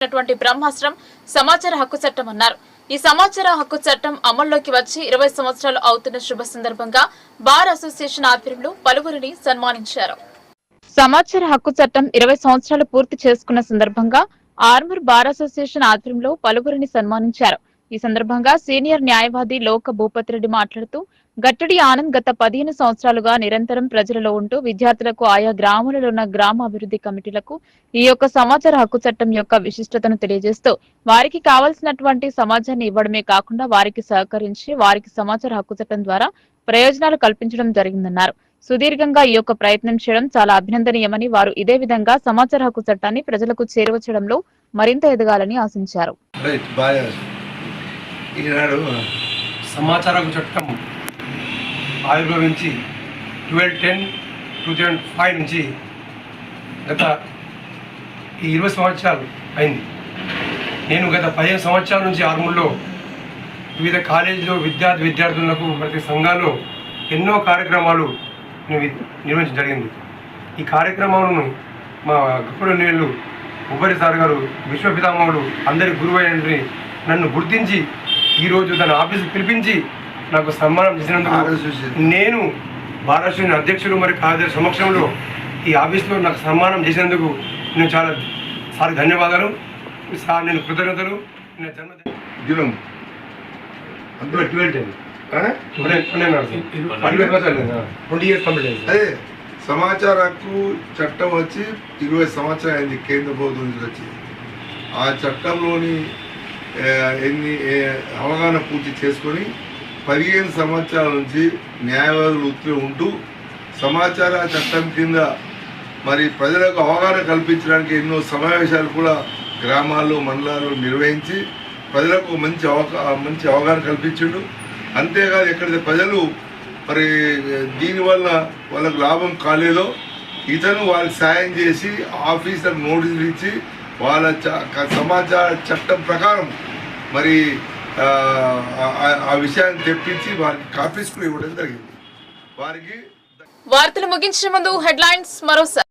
బ్రహ్మాస్త్రం సమాచార హక్కు చట్టం అన్నారు. ఈ సమాచార హక్కు చట్టం అమల్లోకి వచ్చి 20 సంవత్సరాలు అవుతున్న శుభ సందర్భంగా బార్ అసోసియేషన్ ఆధ్వర్యంలో పలువురిని సన్మానించారు. సమాచార హక్కు చట్టం 20 సంవత్సరాలు పూర్తి చేసుకున్న సందర్భంగా ఆర్మూర్ బార్ అసోసియేషన్ ఆధ్వర్యంలో పలువురిని సన్మానించారు. ఈ సందర్భంగా సీనియర్ న్యాయవాది లోక భూపతిరెడ్డి మాట్లాడుతూ గట్టడి ఆనంద్ గత 15 సంవత్సరాలుగా నిరంతరం ప్రజలలో ఉంటూ విద్యార్థులకు ఆయా గ్రామాలలో ఉన్న గ్రామ అభివృద్ధి కమిటీలకు ఈ యొక్క సమాచార హక్కు చట్టం యొక్క విశిష్టతను తెలియజేస్తూ వారికి కావాల్సినటువంటి సమాచారాన్ని ఇవ్వడమే కాకుండా వారికి సహకరించి వారికి సమాచార హక్కు చట్టం ద్వారా ప్రయోజనాలు కల్పించడం జరిగిందన్నారు. సుదీర్ఘంగా ఈ యొక్క ప్రయత్నం చేయడం చాలా అభినందనీయమని వారు ఇదే విధంగా సమాచార హక్కు చట్టాన్ని ప్రజలకు చేరువచడంలో మరింత ఎదగాలని ఆశించారు. సమాచార హక్కు చట్టం ఆవిర్భవించి 12/10/2005 నుంచి గత 20 సంవత్సరాలు అయింది. నేను గత 15 సంవత్సరాల నుంచి ఆర్మూర్లో వివిధ కాలేజీలో విద్యార్థులకు ప్రతి సంఘాల్లో ఎన్నో కార్యక్రమాలు నిర్వహించడం జరిగింది. ఈ కార్యక్రమాలను మా గొప్ప నీళ్ళు ఉబ్బరి సార్ గారు విశ్వపితామహుడు అందరి గురువు అయినటువంటి నన్ను గుర్తించి ఈరోజు తన ఆఫీసుకు పిలిపించి నాకు సన్మానం చేసినందుకు నేను భారత అధ్యక్షుడు మరియు కార్యదర్శి సమక్షంలో ఈ ఆఫీస్లో నాకు సన్మానం చేసినందుకు నేను చాలా సార్ ధన్యవాదాలు సార్. నేను కృతజ్ఞతలు. నా జన్మదినం అందులో 20 years కంప్లీట్. అదే సమాచార హక్కు చట్టం వచ్చి 20 సంవత్సరాలు అయింది కేంద్ర ప్రభుత్వం నుంచి వచ్చి. ఆ చట్టంలోని అవగాహన పూర్తి చేసుకొని 15 సంవత్సరాల నుంచి న్యాయవాదులు వృత్తిలో ఉంటూ సమాచార చట్టం కింద మరి ప్రజలకు అవగాహన కల్పించడానికి ఎన్నో సమావేశాలు కూడా గ్రామాల్లో మండలాల్లో నిర్వహించి ప్రజలకు మంచి అవగాహన కల్పించిండు. అంతేకాదు ఎక్కడైతే ప్రజలు మరి దీనివల్ల వాళ్ళకు లాభం కాలేదో ఇతను వాళ్ళకి సాయం చేసి ఆఫీసర్ నోటీసులు ఇచ్చి వాళ్ళ సమాచార చట్టం ప్రకారం మరి ఆ విషయాన్ని తెప్పించి వారికి కాపీస్ కూడా ఇవ్వడం జరిగింది. వారికి వార్తలు ముగించే ముందు హెడ్లైన్స్ మరోసారి.